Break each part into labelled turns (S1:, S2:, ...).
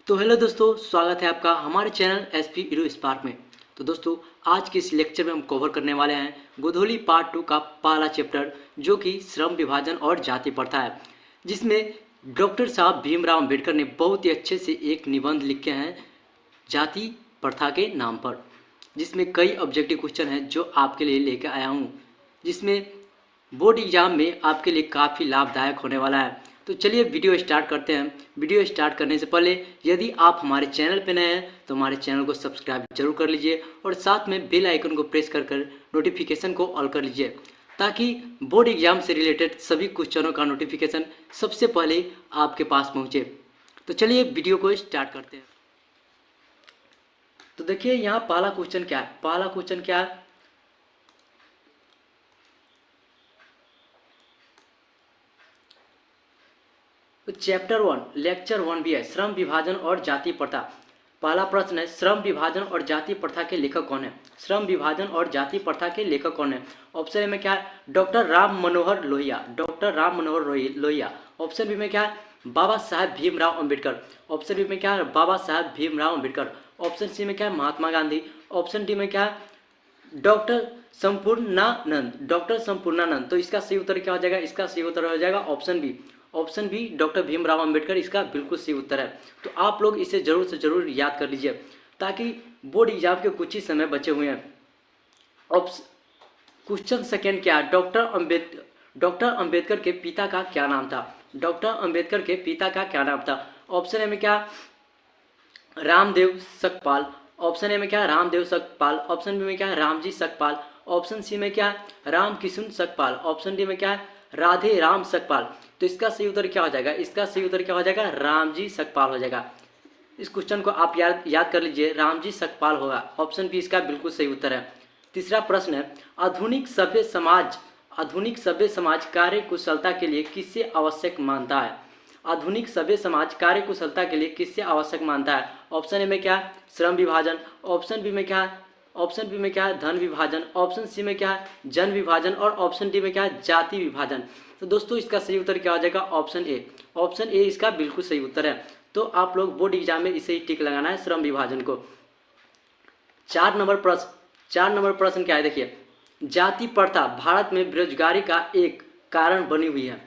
S1: तो हेलो दोस्तों, स्वागत है आपका हमारे चैनल एसपी हीरो स्पार्क में। तो दोस्तों, आज के इस लेक्चर में हम कवर करने वाले हैं गोधोली पार्ट 2 का पहला चैप्टर, जो कि श्रम विभाजन और जाति प्रथा है, जिसमें डॉक्टर साहब भीमराव अंबेडकर ने बहुत ही अच्छे से एक निबंध लिखे हैं जाति प्रथा के नाम पर, जिसमें कई ऑब्जेक्टिव क्वेश्चन हैं जो आपके लिए लेकर आया हूँ, जिसमें बोर्ड एग्जाम में आपके लिए काफ़ी लाभदायक होने वाला है। तो चलिए वीडियो स्टार्ट करते हैं। वीडियो स्टार्ट करने से पहले यदि आप हमारे चैनल पर नए हैं तो हमारे चैनल को सब्सक्राइब जरूर कर लीजिए और साथ में बेल आइकन को प्रेस कर नोटिफिकेशन को ऑल कर लीजिए, ताकि बोर्ड एग्जाम से रिलेटेड सभी क्वेश्चनों का नोटिफिकेशन सबसे पहले आपके पास पहुँचे। तो चलिए वीडियो को स्टार्ट करते हैं। तो देखिए यहाँ पहला क्वेश्चन क्या है। पहला क्वेश्चन क्या है, चैप्टर 1 लेक्चर 1 भी है, श्रम विभाजन और जाति प्रथा। पहला प्रश्न है, श्रम विभाजन और जाति प्रथा के लेखक कौन है। श्रम विभाजन और जाति प्रथा के लेखक कौन है। ऑप्शन ए में क्या है, doctor Ram Manohar Lohia, doctor Ram Manohar Lohia. Option B में क्या है, बाबा साहेब भीमराव अंबेडकर। ऑप्शन बी में क्या है, बाबा साहेब भीमराव अंबेडकर। ऑप्शन सी में क्या है, महात्मा गांधी। ऑप्शन डी में क्या है, डॉक्टर संपूर्णानंद, डॉक्टर संपूर्णानंद। तो इसका सही उत्तर क्या हो जाएगा, इसका सही उत्तर हो जाएगा option B. Option B doctor Bhimrao Ambedkar इसका बिल्कुल सही उत्तर है। तो आप लोग इसे जरूर से जरूर याद कर लीजिए, ताकि बोर्ड एग्जाम के कुछ ही समय बचे हुए हैं। क्वेश्चन सेकेंड क्या है, डॉक्टर अंबेडकर के पिता का क्या नाम था। डॉक्टर अंबेडकर के पिता का क्या नाम था। ऑप्शन ए में क्या, रामदेव सकपाल। ऑप्शन ए में क्या है, रामदेव सकपाल। ऑप्शन बी में क्या है, रामजी सकपाल। ऑप्शन सी में क्या है, रामकिशुन सकपाल। ऑप्शन डी में क्या है, राधे राम सकपाल। तो इसका सही उत्तर क्या हो जाएगा, इसका सही उत्तर क्या हो जाएगा, रामजी सकपाल हो जाएगा। इस क्वेश्चन को आप याद कर लीजिए, रामजी सकपाल होगा। ऑप्शन बी इसका बिल्कुल सही उत्तर है। तीसरा प्रश्न है, आधुनिक सभ्य समाज कार्य कुशलता के लिए किससे आवश्यक मानता है। आधुनिक सभ्य समाज कार्य कुशलता के लिए किससे आवश्यक मानता है। ऑप्शन ए में क्या है, श्रम विभाजन। ऑप्शन बी में क्या है, धन विभाजन। ऑप्शन सी में क्या है, जन विभाजन। और ऑप्शन डी में क्या है, जाति विभाजन। तो दोस्तों इसका सही उत्तर क्या हो जाएगा, ऑप्शन ए। ऑप्शन ए इसका बिल्कुल सही उत्तर है। तो आप लोग बोर्ड एग्जाम में इसे ही टिक लगाना है, श्रम विभाजन को। 4 नंबर प्रश्न क्या है, देखिए, जाति प्रथा भारत में बेरोजगारी का एक कारण बनी हुई है।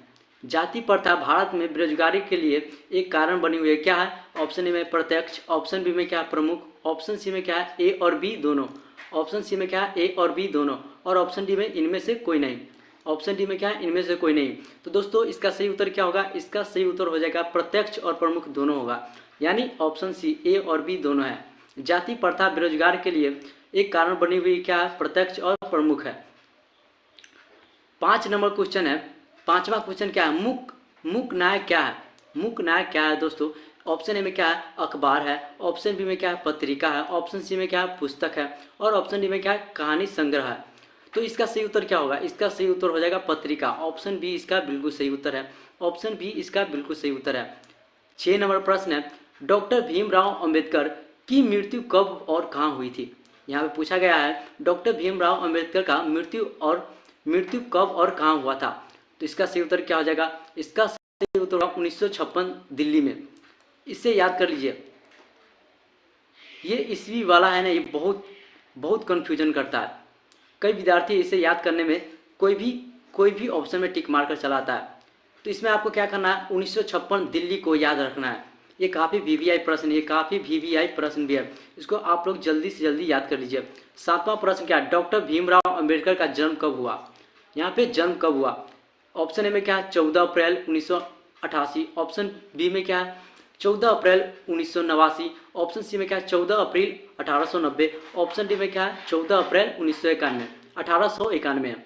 S1: जाति प्रथा भारत में बेरोजगारी के लिए एक कारण बनी हुई है, क्या है। ऑप्शन ए में प्रत्यक्ष। ऑप्शन बी में क्या है, प्रमुख। ऑप्शन सी में क्या है, ए और बी दोनों। ऑप्शन सी में क्या है, ए और बी दोनों। और ऑप्शन डी में इनमें से कोई नहीं। ऑप्शन डी में क्या है, इनमें से कोई नहीं। तो दोस्तों इसका सही उत्तर क्या होगा, इसका सही उत्तर हो जाएगा प्रत्यक्ष और प्रमुख दोनों होगा, यानी ऑप्शन सी ए और बी दोनों है। जाति प्रथा बेरोजगार के लिए एक कारण बनी हुई क्या है, प्रत्यक्ष और प्रमुख है। 5 नंबर क्वेश्चन है, 5वां क्वेश्चन क्या है, मूक नायक क्या है। मूक नायक क्या है दोस्तों। ऑप्शन ए में क्या है, अखबार है। ऑप्शन बी में क्या है, पत्रिका है। ऑप्शन सी में क्या है, पुस्तक है। और ऑप्शन डी में क्या है, कहानी संग्रह है। तो इसका सही उत्तर क्या होगा, इसका सही उत्तर हो जाएगा पत्रिका। ऑप्शन बी इसका बिल्कुल सही उत्तर है। ऑप्शन बी इसका बिल्कुल सही उत्तर है। 6 नंबर प्रश्न है, डॉक्टर भीमराव अंबेडकर की मृत्यु कब और कहाँ हुई थी। यहाँ पे पूछा गया है, डॉक्टर भीमराव अंबेडकर का मृत्यु कब और कहाँ हुआ था। तो इसका सही उत्तर क्या हो जाएगा, इसका सही उत्तर होगा 1956 दिल्ली में। इससे याद कर लीजिए, ये ईस्वी वाला है ना, ये बहुत कन्फ्यूजन करता है। कई विद्यार्थी इसे याद करने में कोई भी ऑप्शन में टिक मारकर चलाता है। तो इसमें आपको क्या करना है, 1956 दिल्ली को याद रखना है। ये काफ़ी वीवीआई प्रश्न भी है, इसको आप लोग जल्दी से जल्दी याद कर लीजिए। 7वां प्रश्न क्या है, डॉक्टर भीमराव अंबेडकर का जन्म कब हुआ। यहाँ पे जन्म कब हुआ। ऑप्शन ए में क्या है, 14 अप्रैल 1988। ऑप्शन बी में क्या है, 14 अप्रैल 1989। ऑप्शन सी में क्या है, 14 अप्रैल 1890। ऑप्शन डी में क्या है, 14 अप्रैल 1891 है।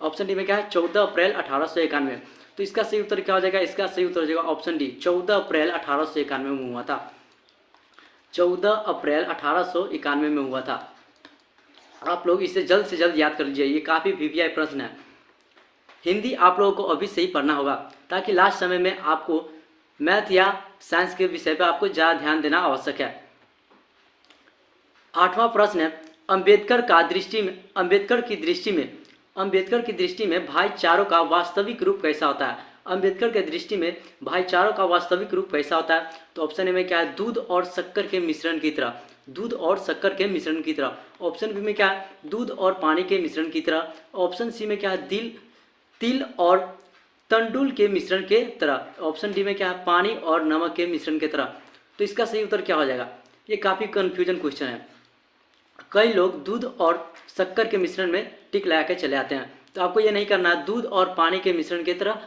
S1: ऑप्शन डी में क्या है, 14 अप्रैल 1891। तो इसका सही उत्तर क्या हो जाएगा, इसका सही उत्तर हो जाएगा ऑप्शन डी, 14 अप्रैल 1891 में हुआ था। 14 अप्रैल 1891 में हुआ था। आप लोग इसे जल्द से जल्द याद कर लीजिए, ये काफ़ी वीवीआई प्रश्न है। हिंदी आप लोगों को अभी से ही पढ़ना होगा, ताकि लास्ट समय में आपको मैथ या साइंस के विषय पर आपको ज़्यादा ध्यान देना आवश्यक है। 8वां प्रश्न है, अंबेडकर की दृष्टि में भाईचारों का वास्तविक रूप कैसा होता है। अंबेडकर के दृष्टि में भाईचारों का वास्तविक रूप कैसा होता है? तो ऑप्शन ए में क्या है? दूध और शक्कर के मिश्रण की तरह, दूध और शक्कर के मिश्रण की तरह। ऑप्शन बी में क्या है? दूध और पानी के मिश्रण की तरह। ऑप्शन सी में क्या है? तिल और तंडुल के मिश्रण के तरह। ऑप्शन डी में क्या है? पानी और नमक के मिश्रण के तरह। तो इसका सही उत्तर क्या हो जाएगा? ये काफ़ी कन्फ्यूजन क्वेश्चन है। कई लोग दूध और शक्कर के मिश्रण में टिक लगा के चले आते हैं, तो आपको ये नहीं करना है। दूध और पानी के मिश्रण की तरह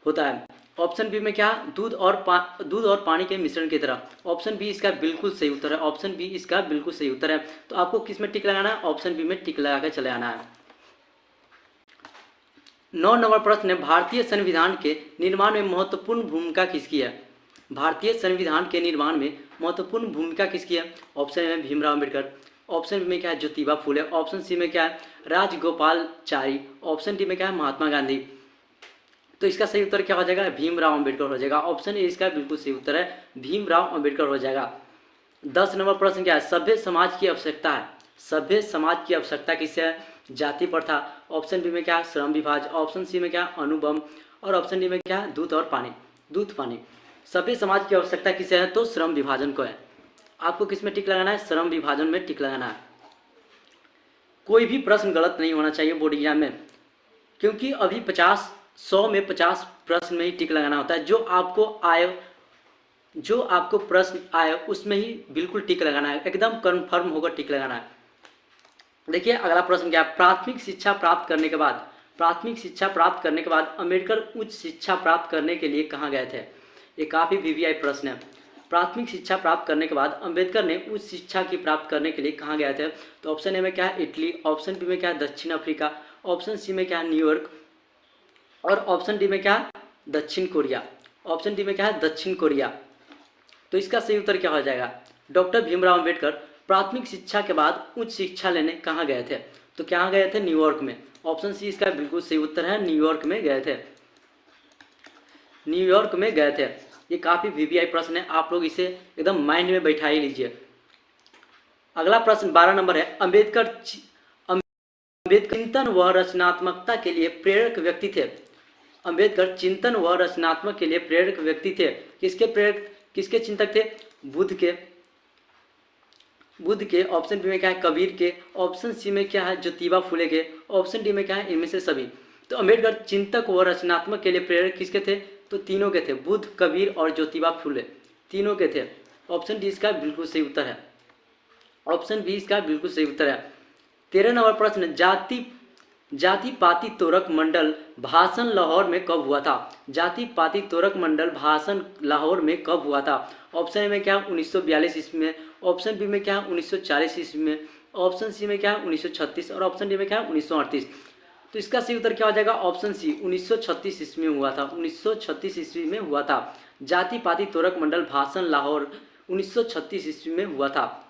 S1: होता है। ऑप्शन बी में क्या? दूध और पानी के मिश्रण की तरह। ऑप्शन बी इसका बिल्कुल सही उत्तर है। ऑप्शन बी इसका बिल्कुल सही उत्तर है। तो आपको किस में टिक लगाना है? ऑप्शन बी में टिक लगा के चले आना है। 9 नंबर प्रश्न है, भारतीय संविधान के निर्माण में महत्वपूर्ण भूमिका किसकी है? भारतीय संविधान के निर्माण में महत्वपूर्ण भूमिका किसकी है? ऑप्शन ए में भीमराव अम्बेडकर। ऑप्शन बी में क्या है? ज्योतिबा फूले। ऑप्शन सी में क्या है? राजगोपालचारी। ऑप्शन डी में क्या है? महात्मा गांधी। तो इसका सही उत्तर क्या हो जाएगा? भीमराव अम्बेडकर हो जाएगा। ऑप्शन ए इसका बिल्कुल सही उत्तर है, भीमराव अम्बेडकर हो जाएगा। 10 नंबर प्रश्न क्या है? सभ्य समाज की आवश्यकता है। सभ्य समाज की आवश्यकता किससे है? जाति प्रथा। ऑप्शन बी में क्या है? श्रम विभाज। ऑप्शन सी में क्या है? अणुबम। और ऑप्शन डी में क्या है? दूध और पानी, दूध पानी। सभ्य समाज की आवश्यकता किसे है? तो श्रम विभाजन को है। आपको किस में टिक लगाना है? श्रम विभाजन में टिक लगाना है। कोई भी प्रश्न गलत नहीं होना चाहिए बोर्ड एग्जाम में, क्योंकि अभी 100 में 50 प्रश्न में ही टिक लगाना होता है। जो आपको प्रश्न आए उसमें ही बिल्कुल टिक लगाना है, एकदम कन्फर्म होकर टिक लगाना है। देखिए अगला प्रश्न क्या है? प्राथमिक शिक्षा प्राप्त करने के बाद अम्बेडकर उच्च शिक्षा प्राप्त करने के लिए कहाँ गए थे? ये काफ़ी वीवीआई प्रश्न है। प्राथमिक शिक्षा प्राप्त करने के बाद अम्बेडकर ने उच्च शिक्षा की प्राप्त करने के लिए कहाँ गए थे? तो ऑप्शन ए में क्या है? इटली। ऑप्शन बी में क्या है? दक्षिण अफ्रीका। ऑप्शन सी में क्या है? न्यूयॉर्क। और ऑप्शन डी में क्या है? दक्षिण कोरिया। ऑप्शन डी में क्या है? दक्षिण कोरिया। तो इसका सही उत्तर क्या हो जाएगा? डॉक्टर भीमराव अम्बेडकर प्राथमिक शिक्षा के बाद उच्च शिक्षा लेने कहाँ गए थे? तो कहाँ गए थे? न्यूयॉर्क में। ऑप्शन सी इसका बिल्कुल सही उत्तर है, न्यूयॉर्क में गए थे, न्यूयॉर्क में गए थे। ये काफ़ी वीवीआई प्रश्न है, आप लोग इसे एकदम माइंड में बैठा ही लीजिए। अगला प्रश्न 12 नंबर है, अम्बेडकर चिंतन व रचनात्मकता के लिए प्रेरक व्यक्ति थे। अम्बेडकर चिंतन व रचनात्मक के लिए प्रेरक व्यक्ति थे। किसके चिंतक थे? बुद्ध के। ऑप्शन बी में क्या है? कबीर के। ऑप्शन सी में क्या है? ज्योतिबा फूले के। ऑप्शन डी में क्या है? इनमें से सभी। तो अम्बेडकर चिंतक व रचनात्मक के लिए प्रेरक किसके थे? तो तीनों के थे, बुद्ध, कबीर और ज्योतिबा फूले, तीनों के थे। ऑप्शन डी इसका बिल्कुल सही उत्तर है। ऑप्शन बी इसका बिल्कुल सही उत्तर है। 13 नंबर प्रश्न, जाति पाति तोरक मंडल भाषण लाहौर में कब हुआ था? जाति पाति तोरक मंडल भाषण लाहौर में कब हुआ था? ऑप्शन ए में क्या? 1942 ईस्वी में। ऑप्शन बी में क्या? 1940 ईस्वी में। ऑप्शन सी में क्या? 1936। और ऑप्शन डी में क्या? 1938। तो इसका सही उत्तर क्या हो जाएगा? ऑप्शन सी 1936 ईस्वी में हुआ था। 1936 ईस्वी में हुआ था। जाति पाति तोरक मंडल भाषण लाहौर 1936 ईस्वी में हुआ था।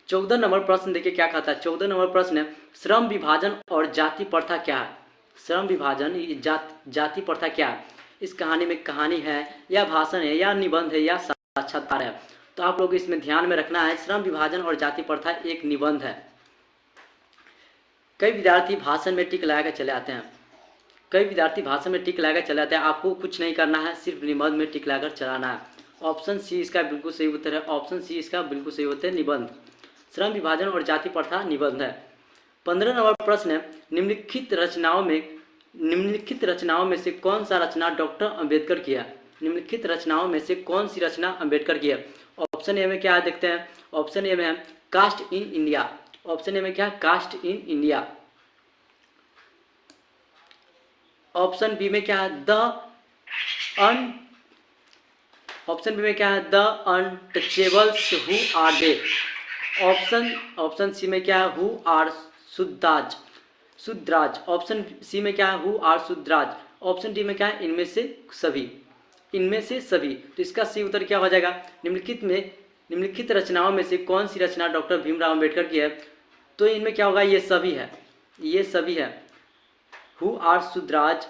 S1: 14 नंबर प्रश्न देखिए क्या कहता है। 14 नंबर प्रश्न है, श्रम विभाजन और जाति प्रथा क्या है? श्रम विभाजन जाति प्रथा क्या है? इस कहानी में कहानी है या भाषण है या निबंध है या साक्षात्कार है? तो आप लोग इसमें ध्यान में रखना है, श्रम विभाजन और जाति प्रथा एक निबंध है। कई विद्यार्थी भाषण में टिक लगाकर चले आते हैं, आपको कुछ नहीं करना है, सिर्फ निबंध में टिक लगाकर चलाना है। ऑप्शन सी इसका बिल्कुल सही उत्तर है। ऑप्शन सी इसका बिल्कुल सही उत्तर है, निबंध। श्रम विभाजन और जाति प्रथा निबंध है। 15 नंबर प्रश्न है, निम्नलिखित रचनाओं में से कौन सा रचना डॉक्टर अंबेडकर की है? निम्नलिखित रचनाओं में से कौन सी रचना अंबेडकर की है? ऑप्शन ए में क्या है देखते हैं। ऑप्शन ए में है caste in India. Option A में क्या है? Caste in India. Option B में क्या है? ऑप्शन बी में क्या है? The untouchables who are they. Option C में क्या है? Who are Shudras. Option C में क्या है? Who are Shudras. Option D में क्या है? इनमें से सभी। तो इसका सही उत्तर क्या हो जाएगा? निम्नलिखित रचनाओं में से कौन सी रचना डॉक्टर भीमराव अम्बेडकर की है? तो इनमें क्या होगा? ये सभी है। हु आर शुद्राज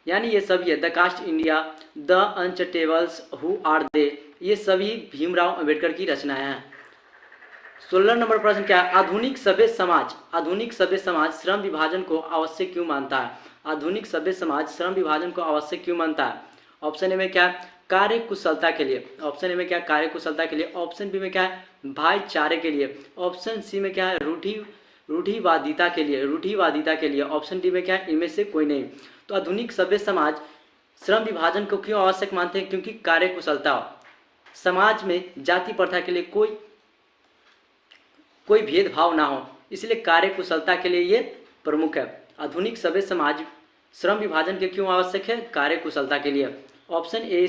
S1: यानी ये सभी है। The caste India, the untouchables, who are they, ये सभी भीमराव अम्बेडकर की रचनाएं हैं। 16 नंबर प्रश्न क्या है? आधुनिक सभ्य समाज श्रम विभाजन को आवश्यक क्यों मानता है? आधुनिक सभ्य समाज श्रम विभाजन को आवश्यक क्यों मानता है? ऑप्शन ए में क्या है? कार्य कुशलता के लिए। ऑप्शन ए में क्या है? कार्य कुशलता के लिए। ऑप्शन बी में क्या है? भाईचारे के लिए। ऑप्शन सी में क्या है? रूढ़िवादिता के लिए। रूढ़िवादिता के लिए। ऑप्शन डी में क्या है? इनमें से कोई नहीं। तो आधुनिक सभ्य समाज श्रम विभाजन को क्यों आवश्यक मानते हैं? क्योंकि कार्य कुशलता, समाज में जाति प्रथा के लिए कोई भेदभाव ना हो, इसलिए कार्य कुशलता के लिए ये प्रमुख है। आधुनिक सभ्य समाज श्रम विभाजन के क्यों आवश्यक है? कार्य कुशलता के लिए। ऑप्शन ए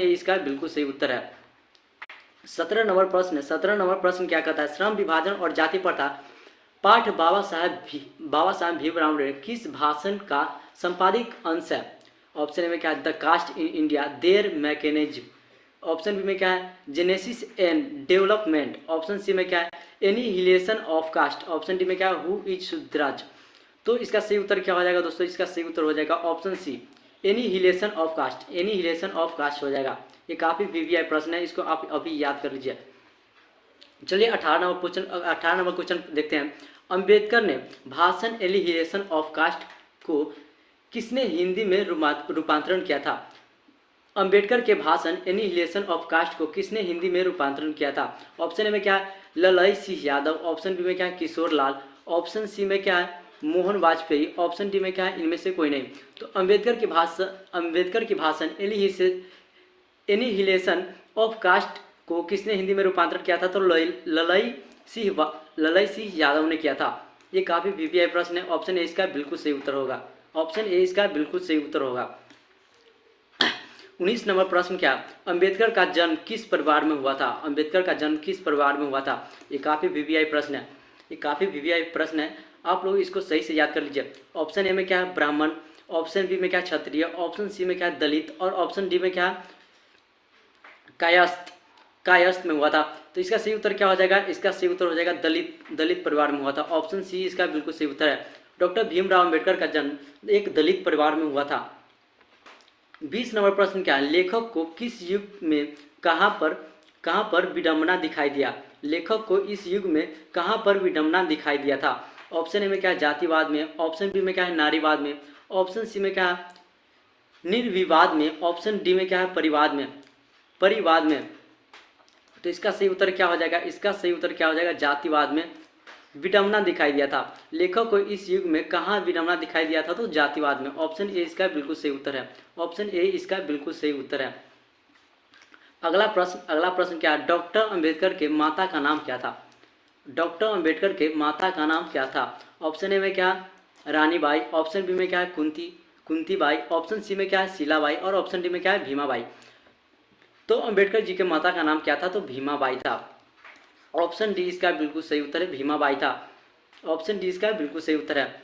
S1: इसका बिल्कुल सही उत्तर है। 17 नंबर प्रश्न क्या कहता है? श्रम विभाजन और जाति प्रथा पाठ बाबा साहब भीमराव अम्बेडकर किस भाषण का संपादित अंश है? ऑप्शन ए में क्या है? The caste in India their mechanism. Option B में क्या है? Genesis and development. Option C में क्या है? Annihilation of caste. Option D में क्या है? Who is Shudras. तो इसका सही उत्तर क्या हो जाएगा दोस्तों? इसका सही उत्तर हो जाएगा option C, annihilation of caste. Annihilation of caste हो जाएगा। ये काफ़ी वीवीआई प्रश्न है, इसको आप अभी याद कर लीजिए। चलिए 18 नंबर क्वेश्चन देखते हैं। अंबेडकर ने भाषण एनिहिलेशन ऑफ कास्ट को किसने हिंदी में रूपांतरण किया था? अंबेडकर के भाषण एनिहिलेशन ऑफ कास्ट को किसने हिंदी में रूपांतरण किया था? ऑप्शन ए में क्या है? ललई सिंह यादव। ऑप्शन बी में क्या है? किशोर लाल। ऑप्शन सी में क्या है? मोहन वाजपेयी। ऑप्शन डी में क्या है? इनमें से कोई नहीं। तो अंबेडकर के भाषण एनिहिलेशन ऑफ कास्ट को किसने हिंदी में रूपांतरण किया था? तो ललई सिंह यादव ने किया था। ये काफ़ी वीवीआई प्रश्न है। ऑप्शन ए इसका बिल्कुल सही उत्तर होगा। ऑप्शन ए इसका बिल्कुल सही उत्तर होगा। 19 नंबर प्रश्न क्या? अंबेडकर का जन्म किस परिवार में हुआ था? अंबेडकर का जन्म किस परिवार में हुआ था? ये काफ़ी वीवीआई प्रश्न है। आप लोग इसको सही से याद कर लीजिए। ऑप्शन ए में क्या है? ब्राह्मण। ऑप्शन बी में क्या है? क्षत्रिय। ऑप्शन सी में क्या है? दलित। और ऑप्शन डी में क्या है? कायस्थ में हुआ था। तो इसका सही उत्तर क्या हो जाएगा? इसका सही उत्तर हो जाएगा दलित परिवार में हुआ था। ऑप्शन सी इसका बिल्कुल सही उत्तर है। डॉक्टर भीमराव अंबेडकर का जन्म एक दलित परिवार में हुआ था। 20 नंबर प्रश्न क्या है? लेखक को किस युग में कहाँ पर विडंबना दिखाई दिया? लेखक को इस युग में कहाँ पर विडंबना दिखाई दिया था? ऑप्शन ए में क्या है? जातिवाद में। ऑप्शन बी में क्या है? नारीवाद में। ऑप्शन सी में क्या है? निर्विवाद में। ऑप्शन डी में क्या है? परिवाद में। तो इसका सही उत्तर क्या हो जाएगा? इसका सही उत्तर क्या हो जाएगा? जातिवाद में विडंबना दिखाई दिया था। लेखक को इस युग में कहाँ विडंबना दिखाई दिया था? तो जातिवाद में। ऑप्शन ए इसका बिल्कुल सही उत्तर है। ऑप्शन ए इसका बिल्कुल सही उत्तर है। अगला प्रश्न क्या है? डॉक्टर अंबेडकर के माता का नाम क्या था? डॉक्टर अंबेडकर के माता का नाम क्या था? ऑप्शन ए में क्या? रानीबाई। ऑप्शन बी में क्या है? कुंतीबाई। ऑप्शन सी में क्या है? शीलाबाई। और ऑप्शन डी में क्या है? भीमाबाई। तो अंबेडकर जी के माता का नाम क्या था? तो भीमाबाई था। ऑप्शन डी इसका बिल्कुल सही उत्तर है, भीमाबाई था। ऑप्शन डी इसका बिल्कुल सही उत्तर है।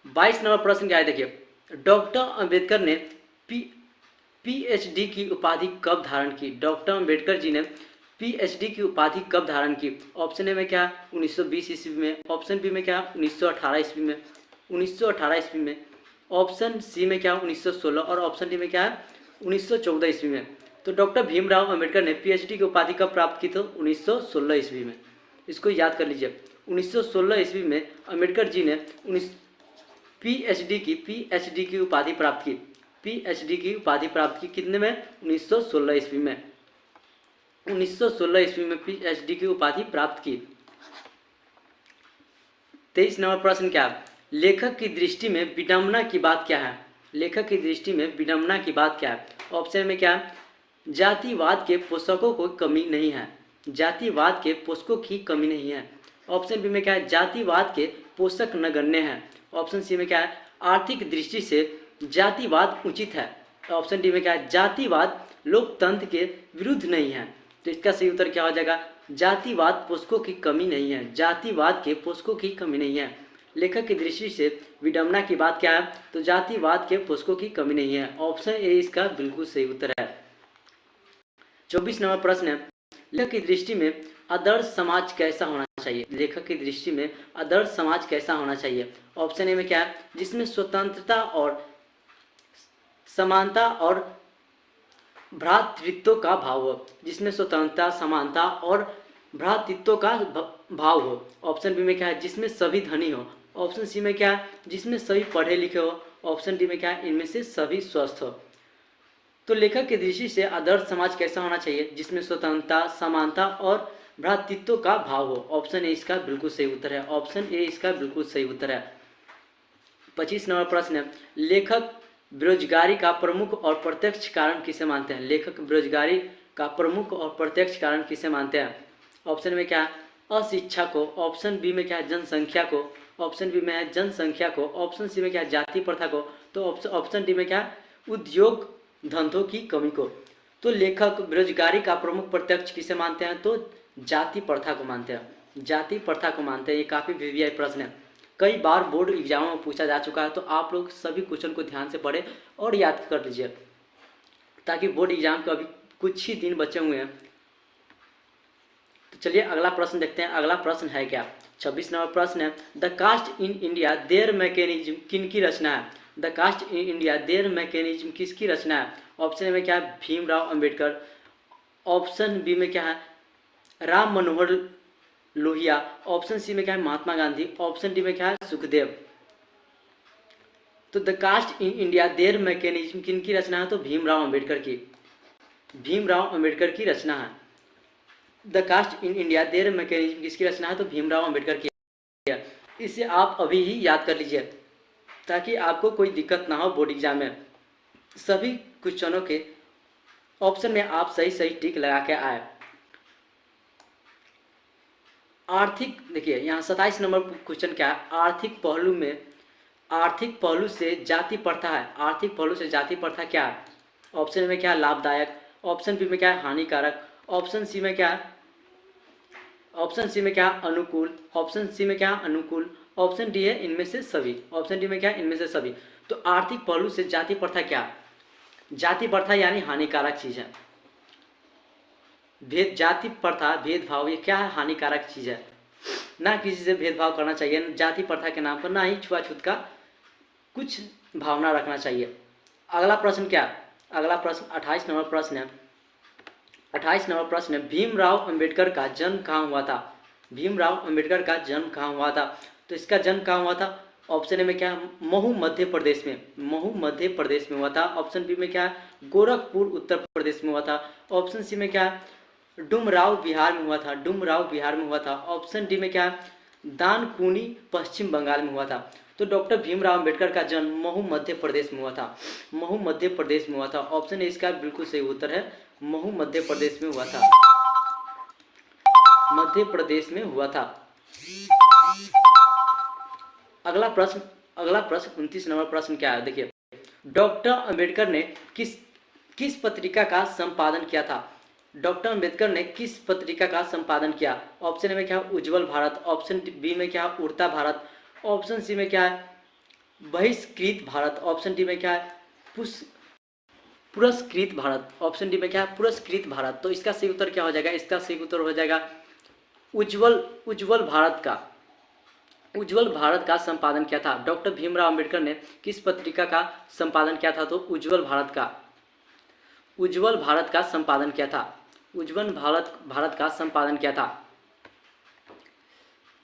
S1: 22 नंबर प्रश्न क्या है? देखिए, डॉक्टर अंबेडकर ने पीएचडी की उपाधि कब धारण की? डॉक्टर अंबेडकर जी ने पीएचडी की उपाधि कब धारण की? ऑप्शन ए में क्या? 1920 ईस्वी में। ऑप्शन बी में क्या? 1918 ईस्वी में। 1918 ईस्वी में। ऑप्शन सी में क्या? 1916। और ऑप्शन डी में क्या है? 1914 ईस्वी में। तो डॉक्टर भीमराव अंबेडकर ने पीएचडी की उपाधि कब प्राप्त की? तो 1916 ईस्वी में। इसको याद कर लीजिए। 1916 ईस्वी में अंबेडकर जी ने पीएचडी की उपाधि प्राप्त की। पीएचडी की उपाधि प्राप्त की कितने में? 1916 ईस्वी में। 1916 ईस्वी में पीएचडी की उपाधि प्राप्त की। 23 नंबर प्रश्न क्या? लेखक की दृष्टि में विडंबना की बात क्या है? लेखक की दृष्टि में विडंबना की बात क्या है? ऑप्शन में क्या? जातिवाद के पोषकों को कमी नहीं है। जातिवाद के पोषकों की कमी नहीं है। ऑप्शन बी में क्या है? जातिवाद के पोषक नगण्य हैं। ऑप्शन सी में क्या है? आर्थिक दृष्टि से जातिवाद उचित है। ऑप्शन डी में क्या है? जातिवाद लोकतंत्र के विरुद्ध नहीं है। तो इसका सही उत्तर क्या हो जाएगा? जातिवाद पोषकों की कमी नहीं है। जातिवाद के पोषकों की कमी नहीं है। लेखक की दृष्टि से विडंबना की बात क्या है? तो जातिवाद के पोषकों की कमी नहीं है। ऑप्शन ए इसका बिल्कुल सही उत्तर है। 24 नंबर प्रश्न है, लेखक की दृष्टि में आदर्श समाज कैसा होना चाहिए? लेखक की दृष्टि में आदर्श समाज कैसा होना चाहिए? ऑप्शन ए में क्या है? जिसमें स्वतंत्रता और समानता और भ्रातृत्व का भाव हो। जिसमें स्वतंत्रता, समानता और भ्रातृत्व का भाव हो। ऑप्शन बी में क्या है? जिसमें सभी धनी हो ऑप्शन सी में क्या है, जिसमें सभी पढ़े लिखे हो। ऑप्शन डी में क्या है, इनमें से सभी स्वस्थ हो। तो लेखक की दृष्टि से आदर्श समाज कैसा होना चाहिए, जिसमें स्वतंत्रता, समानता और भ्रातृत्व का भाव हो। ऑप्शन ए इसका बिल्कुल सही उत्तर है। ऑप्शन ए इसका बिल्कुल सही उत्तर है। 25 नंबर प्रश्न है, लेखक बेरोजगारी का प्रमुख और प्रत्यक्ष कारण किसे मानते हैं। लेखक बेरोजगारी का प्रमुख और प्रत्यक्ष कारण किसे मानते हैं। ऑप्शन में क्या है, अशिक्षा को। ऑप्शन बी में क्या है, जनसंख्या को। ऑप्शन बी में है जनसंख्या को। ऑप्शन सी में क्या है, जाति प्रथा को। तो ऑप्शन डी में क्या है, उद्योग धंधों की कमी को। तो लेखक बेरोजगारी का प्रमुख प्रत्यक्ष किसे मानते हैं, तो जाति प्रथा को मानते हैं। जाति प्रथा को मानते हैं। ये काफ़ी वीवीआई प्रश्न है, कई बार बोर्ड एग्जामों में पूछा जा चुका है। तो आप लोग सभी क्वेश्चन को ध्यान से पढ़ें और याद कर लीजिए, ताकि बोर्ड एग्जाम के अभी कुछ ही दिन बचे हुए हैं। तो चलिए अगला प्रश्न देखते हैं। अगला प्रश्न है क्या, 26 नंबर प्रश्न है, the caste in India their mechanism किन की रचना है। The caste in India their mechanism किसकी रचना है। ऑप्शन में क्या है, भीमराव अंबेडकर। ऑप्शन बी में क्या है, राम मनोहर लोहिया। ऑप्शन सी में क्या है, महात्मा गांधी। ऑप्शन डी में क्या है, सुखदेव। तो the caste in India their mechanism किन की रचना है, तो भीमराव अंबेडकर की। भीमराव अंबेडकर की रचना है। The caste in India their mechanism किसकी रचना है, तो भीमराव अंबेडकर की है। इसे आप अभी ही याद कर लीजिए, ताकि आपको कोई दिक्कत ना हो बोर्ड एग्जाम में। सभी क्वेश्चनों के ऑप्शन में आप सही सही टिक लगा के आए। आर्थिक, देखिए यहाँ 27 नंबर क्वेश्चन क्या है, आर्थिक पहलू में, आर्थिक पहलू से जाति प्रथा है। आर्थिक पहलू से जाति प्रथा क्या है। ऑप्शन में क्या है, लाभदायक। ऑप्शन बी में क्या है, हानिकारक। ऑप्शन सी में क्या है, ऑप्शन सी में क्या है, अनुकूल। ऑप्शन सी में क्या है, अनुकूल। ऑप्शन डी है इनमें से सभी। ऑप्शन डी में क्या है, इनमें से सभी। तो आर्थिक पहलू से जाति प्रथा क्या है, जाति प्रथा यानी हानिकारक चीज है। जाति प्रथा, भेदभाव, ये क्या है, हानिकारक चीज है। ना किसी से भेदभाव करना चाहिए जाति प्रथा के नाम पर, ना ही छुआछूत का कुछ भावना रखना चाहिए। अगला प्रश्न क्या, अगला प्रश्न 28 नंबर प्रश्न है। 28 नंबर प्रश्न है, भीमराव अंबेडकर का जन्म कहाँ हुआ था। भीमराव अंबेडकर का जन्म कहाँ हुआ था। तो इसका जन्म कहाँ हुआ था। ऑप्शन ए में क्या है, महू मध्य प्रदेश में। महू मध्य प्रदेश में हुआ था। ऑप्शन बी में क्या है, गोरखपुर उत्तर प्रदेश में हुआ था। ऑप्शन सी में क्या है, डुमराव बिहार में हुआ था। डुमराव बिहार में हुआ था। ऑप्शन डी में क्या है, दानकुनी पश्चिम बंगाल में हुआ था। तो डॉक्टर भीमराव अंबेडकर का जन्म महू मध्य प्रदेश में हुआ था। महू मध्य प्रदेश में हुआ था। ऑप्शन ए इसका बिल्कुल सही उत्तर है, महू मध्य प्रदेश में हुआ था। मध्य प्रदेश में हुआ था। अगला प्रश्न, अगला प्रश्न 29 नंबर प्रश्न क्या है, देखिए, डॉक्टर अंबेडकर ने किस पत्रिका का संपादन किया था। डॉक्टर अंबेडकर ने किस पत्रिका का संपादन किया। ऑप्शन ए में क्या है, उज्जवल भारत। ऑप्शन बी में क्या है, उड़ता भारत। ऑप्शन सी में क्या है, बहिष्कृत भारत। ऑप्शन डी में क्या है, पुरस्कृत भारत। ऑप्शन डी में क्या है, पुरस्कृत भारत। तो इसका सही उत्तर क्या हो जाएगा, इसका सही उत्तर हो जाएगा उज्जवल भारत का। उज्जवल भारत का संपादन किया था। डॉक्टर भीमराव अंबेडकर ने किस पत्रिका का संपादन किया था, तो उज्जवल भारत का। उज्जवल भारत का संपादन किया था। उज्जवल भारत का संपादन किया था।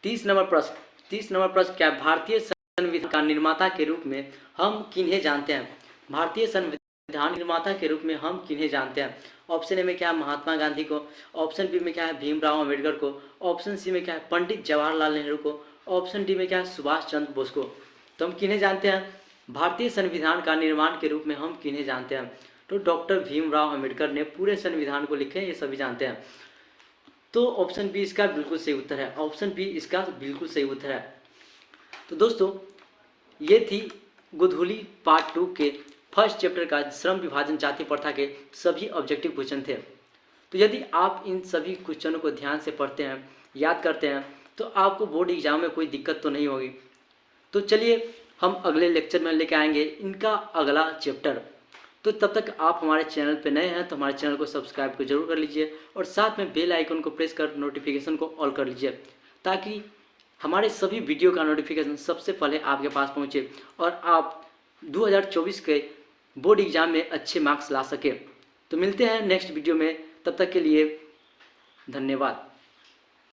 S1: 30 नंबर प्रश्न, 30 नंबर प्रश्न क्या है, भारतीय संविधान का निर्माता के रूप में हम किन्हें जानते हैं। भारतीय संविधान निर्माता के रूप में हम किन्हें जानते हैं। ऑप्शन ए में क्या है, महात्मा गांधी को। ऑप्शन बी में क्या है, भीमराव अंबेडकर को। ऑप्शन सी में क्या है, पंडित जवाहरलाल नेहरू को। ऑप्शन डी में क्या है, सुभाष चंद्र बोस को। तो हम किन्हें जानते हैं, भारतीय संविधान का निर्माण के रूप में हम किन्हें जानते हैं, तो डॉक्टर भीमराव अंबेडकर ने पूरे संविधान को लिखे, ये सभी जानते हैं। तो ऑप्शन बी इसका बिल्कुल सही उत्तर है। ऑप्शन बी इसका बिल्कुल सही उत्तर है। तो दोस्तों ये थी गोधूली पार्ट 2 के फर्स्ट चैप्टर का श्रम विभाजन जाति प्रथा के सभी ऑब्जेक्टिव क्वेश्चन थे। तो यदि आप इन सभी क्वेश्चनों को ध्यान से पढ़ते हैं, याद करते हैं, तो आपको बोर्ड एग्जाम में कोई दिक्कत तो नहीं होगी। तो चलिए हम अगले लेक्चर में लेके आएंगे इनका अगला चैप्टर। तो तब तक आप हमारे चैनल पे नए हैं तो हमारे चैनल को सब्सक्राइब को जरूर कर लीजिए और साथ में बेल आइकन को प्रेस कर नोटिफिकेशन को ऑल कर लीजिए, ताकि हमारे सभी वीडियो का नोटिफिकेशन सबसे पहले आपके पास पहुंचे और आप 2024 के बोर्ड एग्जाम में अच्छे मार्क्स ला सके। तो मिलते हैं नेक्स्ट वीडियो में, तब तक के लिए धन्यवाद।